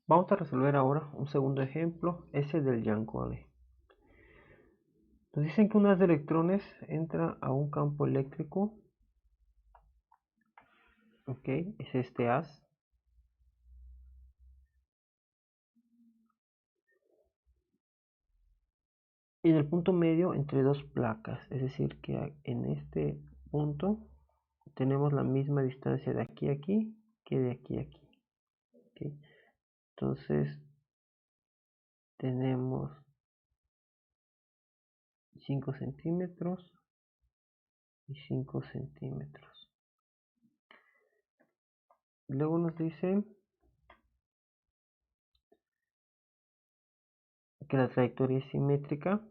Vamos a resolver ahora un segundo ejemplo, ese del Yancode. Nos dicen que un haz de electrones entra a un campo eléctrico. Ok, es este haz. Y en el punto medio entre dos placas, es decir que en este punto tenemos la misma distancia de aquí a aquí que de aquí a aquí. Okay. Entonces tenemos 5 centímetros y 5 centímetros. Luego nos dice que la trayectoria es simétrica,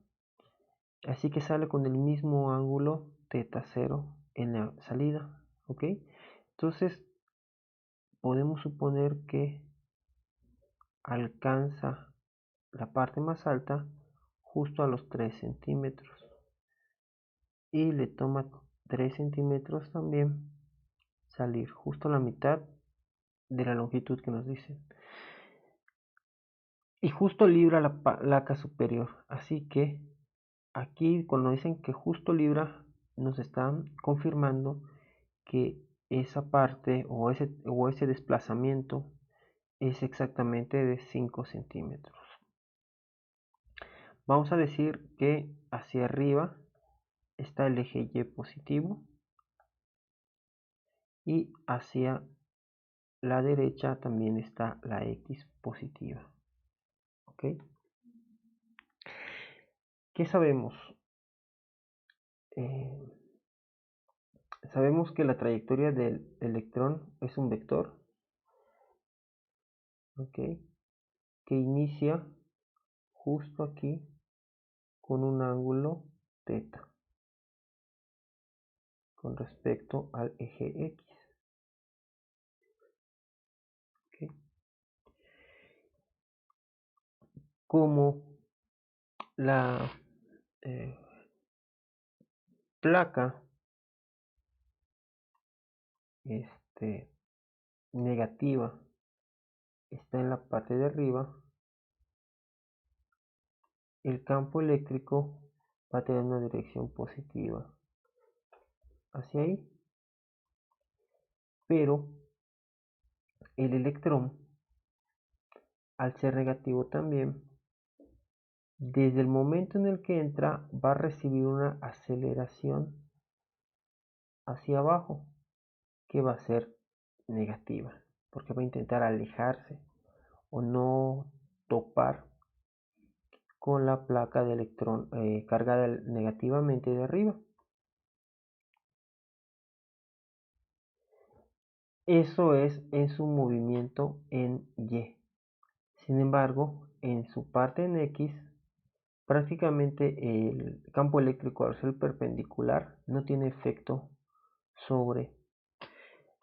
así que sale con el mismo ángulo θ 0 en la salida. ¿Ok? Entonces podemos suponer que alcanza la parte más alta justo a los 3 centímetros y le toma 3 centímetros también salir justo a la mitad de la longitud que nos dicen, y justo libra la placa superior. Así que aquí cuando dicen que justo libra, nos están confirmando que esa parte o ese desplazamiento es exactamente de 5 centímetros. Vamos a decir que hacia arriba está el eje Y positivo y hacia la derecha también está la X positiva. ¿Ok? ¿Qué sabemos? Sabemos que la trayectoria del electrón es un vector, ¿ok?, que inicia justo aquí con un ángulo θ con respecto al eje X. ¿Ok? Como la placa negativa está en la parte de arriba, el campo eléctrico va a tener una dirección positiva hacia ahí, pero el electrón, al ser negativo también, desde el momento en el que entra va a recibir una aceleración hacia abajo que va a ser negativa, porque va a intentar alejarse o no topar con la placa de electrón cargada negativamente de arriba. Eso es en su movimiento en Y. Sin embargo, en su parte en X, prácticamente el campo eléctrico, al ser perpendicular, no tiene efecto sobre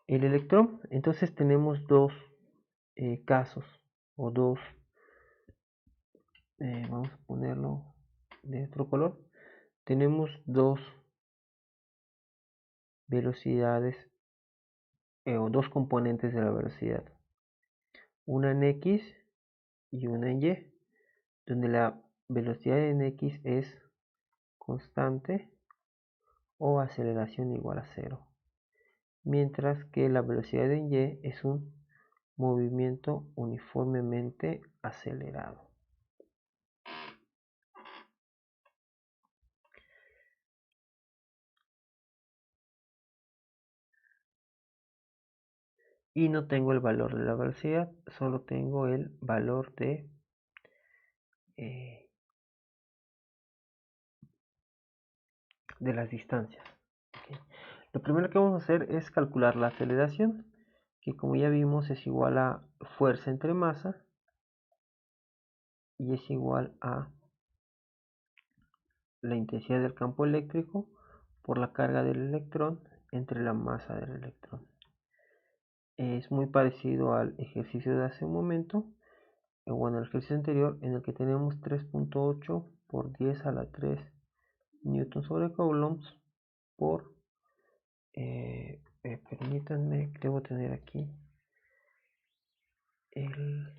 el electrón. Entonces tenemos dos casos o dos, vamos a ponerlo de otro color. Tenemos dos velocidades o dos componentes de la velocidad, una en X y una en Y, donde la velocidad en X es constante o aceleración igual a 0, mientras que la velocidad en Y es un movimiento uniformemente acelerado. Y no tengo el valor de la velocidad, solo tengo el valor de las distancias. ¿Okay? Lo primero que vamos a hacer es calcular la aceleración, que como ya vimos es igual a fuerza entre masa y es igual a la intensidad del campo eléctrico por la carga del electrón entre la masa del electrón. Es muy parecido al ejercicio de hace un momento, bueno, el ejercicio anterior, en el que tenemos 3.8 por 10 a la 3 newton sobre coulombs por permítanme, debo tener aquí el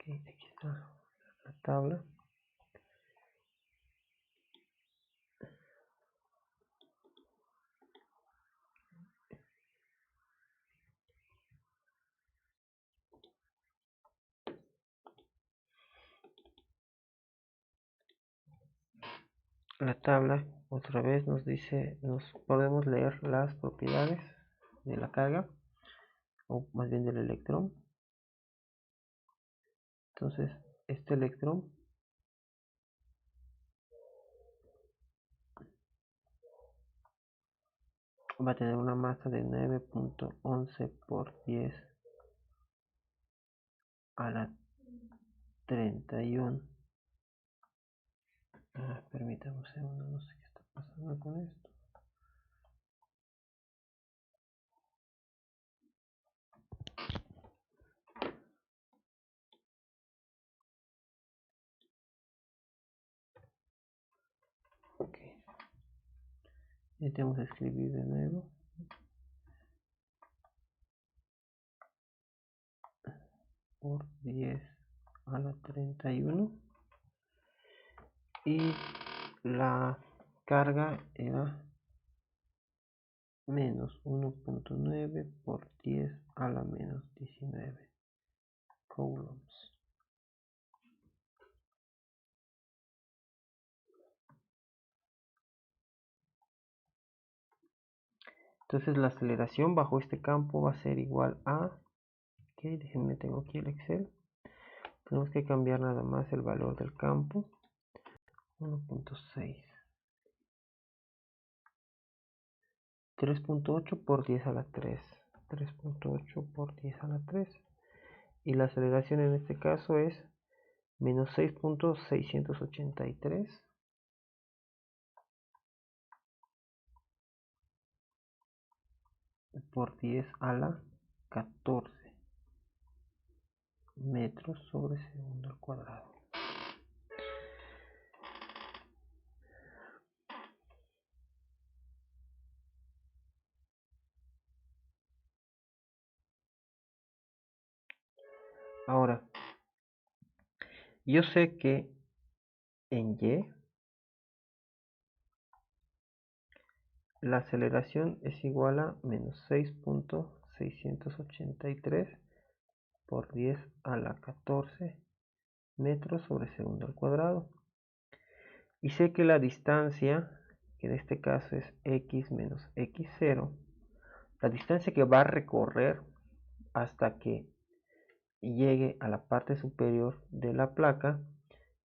Aquí está la tabla. La tabla otra vez nos dice, nos podemos leer las propiedades de la carga, o más bien del electrón. Entonces, este electrón va a tener una masa de 9.11 por 10 a la 31. Permítame un segundo, no sé qué está pasando con esto. Ok, intentemos escribir de nuevo. Por 10 a la 31. Y la carga era menos 1.9 por 10 a la menos 19 coulombs. Entonces la aceleración bajo este campo va a ser igual a, ok, déjenme, tengo aquí el Excel. Tenemos que cambiar nada más el valor del campo, 1.6. 3.8 por 10 a la 3. 3.8 por 10 a la 3. Y la aceleración en este caso es menos 6.683 por 10 a la 14 metros sobre segundo al cuadrado. Ahora, yo sé que en Y la aceleración es igual a menos 6.683 por 10 a la 14 metros sobre segundo al cuadrado. Y sé que la distancia, que en este caso es x menos x0, la distancia que va a recorrer hasta que llegue a la parte superior de la placa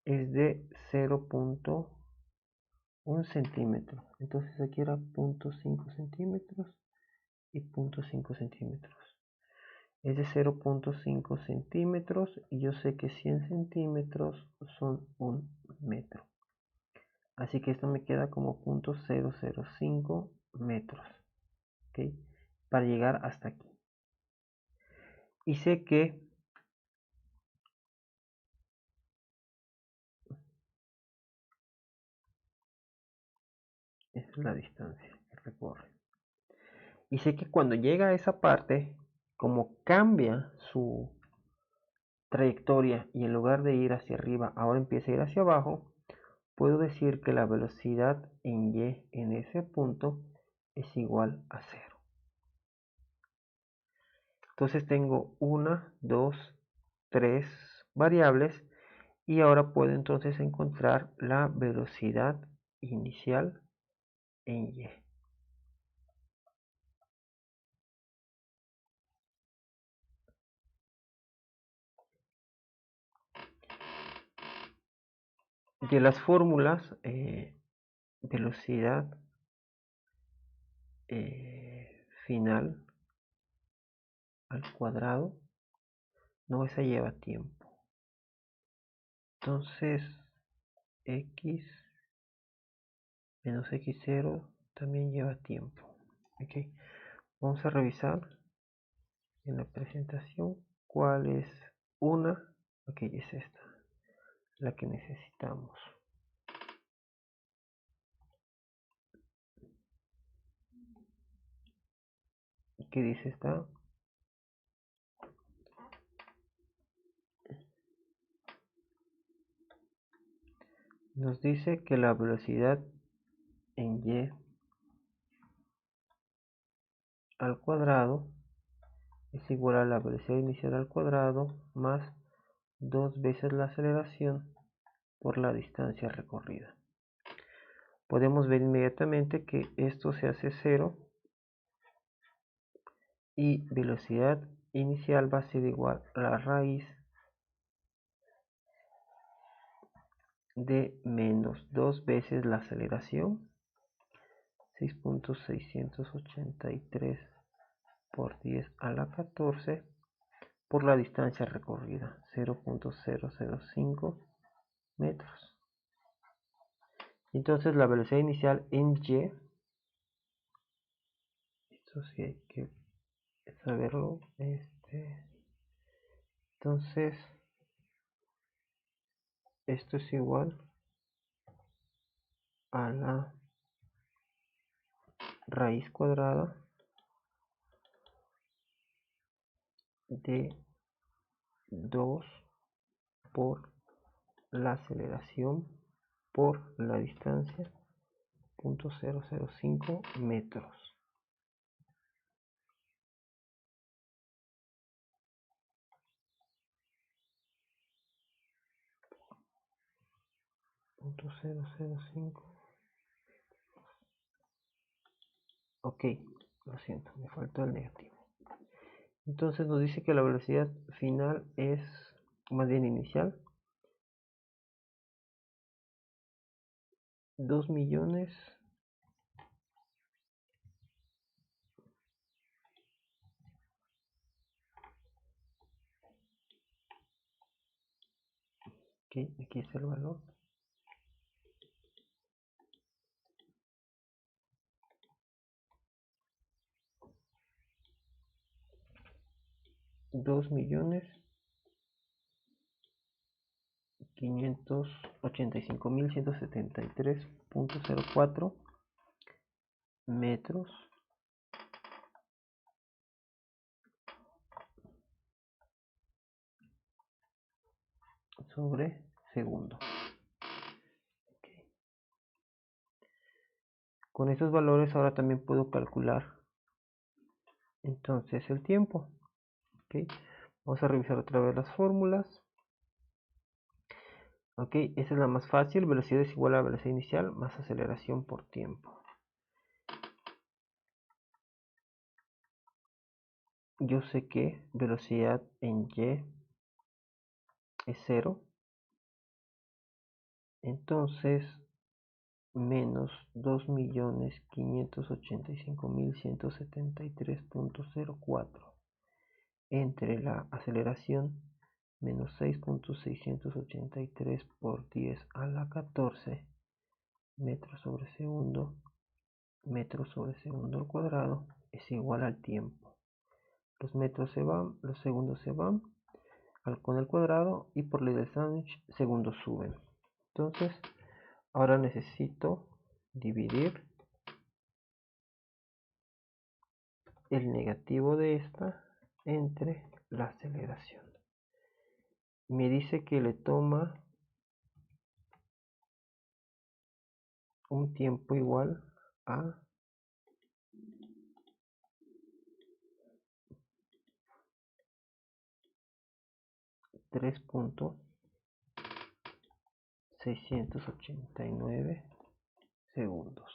es de 0.1 centímetro. Entonces aquí era 0.5 centímetros y 0.5 centímetros. Es de 0.5 centímetros y yo sé que 100 centímetros son 1 metro. Así que esto me queda como 0.005 metros, ¿okay? Para llegar hasta aquí. Y sé que esa es la distancia que recorre. Y sé que cuando llega a esa parte, como cambia su trayectoria y en lugar de ir hacia arriba, ahora empieza a ir hacia abajo, puedo decir que la velocidad en Y en ese punto es igual a 0. Entonces tengo 1, 2, 3 variables y ahora puedo entonces encontrar la velocidad inicial en Y. De las fórmulas, velocidad final al cuadrado, no, esa lleva tiempo. Entonces x menos x0 también lleva tiempo. Okay. Vamos a revisar en la presentación cuál es una. Ok, es esta la que necesitamos. ¿Qué dice esta? Nos dice que la velocidad en y al cuadrado es igual a la velocidad inicial al cuadrado más 2 veces la aceleración por la distancia recorrida. Podemos ver inmediatamente que esto se hace 0 y velocidad inicial va a ser igual a la raíz de menos 2 veces la aceleración, 6.683 por 10 a la 14 por la distancia recorrida, 0.005 metros. Entonces la velocidad inicial en y, esto sí hay que saberlo, entonces esto es igual a la raíz cuadrada de 2 por la aceleración por la distancia, 0.005 metros. .005. Ok, lo siento, me faltó el negativo. Entonces nos dice que la velocidad final es, más bien inicial, 2 millones aquí es el valor, 2.585.173.04 metros sobre segundo. Okay. Con estos valores ahora también puedo calcular entonces el tiempo. Okay. Vamos a revisar otra vez las fórmulas. Ok, esa es la más fácil. Velocidad es igual a velocidad inicial más aceleración por tiempo. Yo sé que velocidad en y es 0. Entonces, menos 2.585.173.04 entre la aceleración menos 6.683 por 10 a la 14 metros sobre segundo al cuadrado es igual al tiempo. Los metros se van, los segundos se van con el cuadrado y por ley del sándwich segundos suben. Entonces ahora necesito dividir el negativo de esta entre la aceleración. Me dice que le toma un tiempo igual a 3.689 segundos.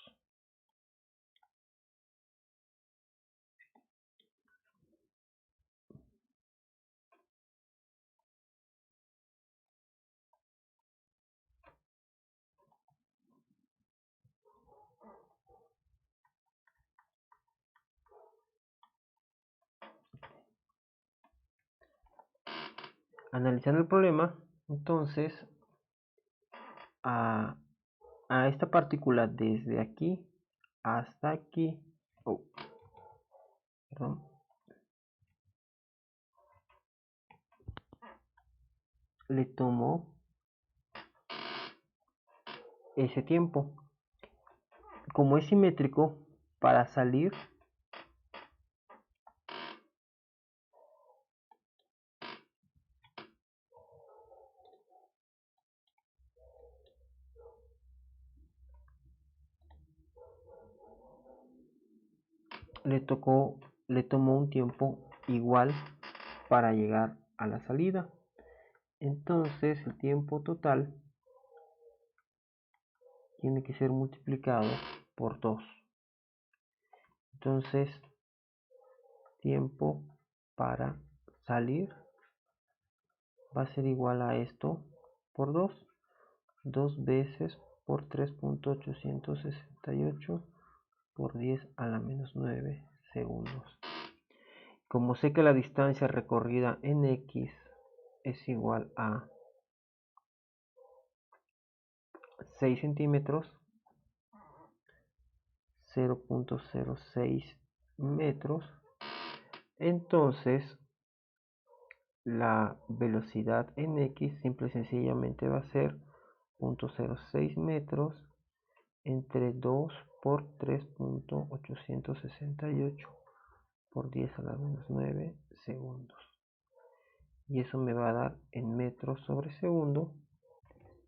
Analizando el problema, entonces a esta partícula desde aquí hasta aquí, perdón, le tomó ese tiempo. Como es simétrico, para salir le tomó un tiempo igual para llegar a la salida. Entonces el tiempo total tiene que ser multiplicado por 2. Entonces tiempo para salir va a ser igual a esto por 2. 2 veces por 3.868 por 10 a la menos 9 segundos. Como sé que la distancia recorrida en X es igual a 6 centímetros, 0.06 metros, entonces la velocidad en X simple y sencillamente va a ser 0.06 metros entre 2 por 3.868 por 10 a la menos 9 segundos. Y eso me va a dar en metros sobre segundo.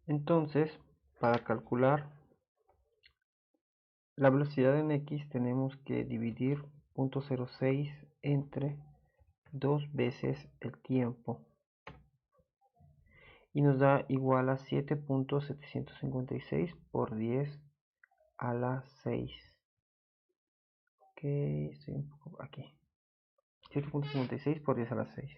Entonces, para calcular la velocidad en X tenemos que dividir 0.06 entre 2 veces el tiempo. Y nos da igual a 7.756 por 10 a la 6. Ok, estoy un poco aquí. 7.56 por 10 a la 6.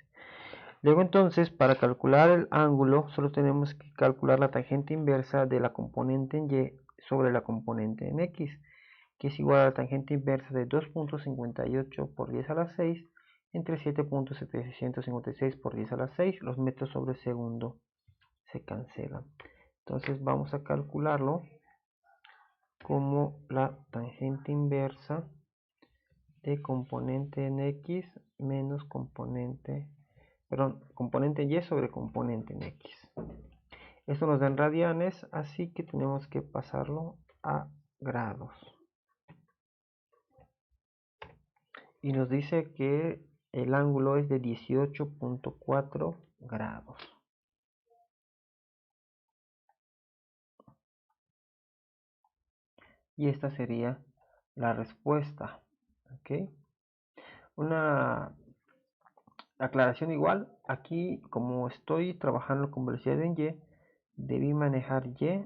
Luego entonces, para calcular el ángulo, solo tenemos que calcular la tangente inversa de la componente en Y sobre la componente en X, que es igual a la tangente inversa de 2.58 por 10 a la 6 entre 7.756 por 10 a la 6. Los metros sobre segundo se cancelan. Entonces vamos a calcularlo como la tangente inversa de componente en X menos componente en Y sobre componente en X. Esto nos da en radianes, así que tenemos que pasarlo a grados. Y nos dice que el ángulo es de 18.4 grados. Y esta sería la respuesta. ¿Ok? Una aclaración igual, aquí como estoy trabajando con velocidad en Y, debí manejar Y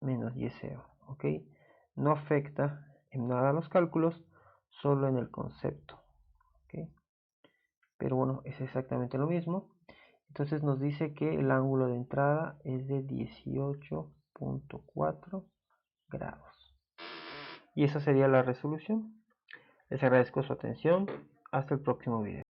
menos Y0, ¿ok? No afecta en nada los cálculos, solo en el concepto, ¿ok? Pero bueno, es exactamente lo mismo. Entonces nos dice que el ángulo de entrada es de 18.4 grados. Y esa sería la resolución. Les agradezco su atención. Hasta el próximo video.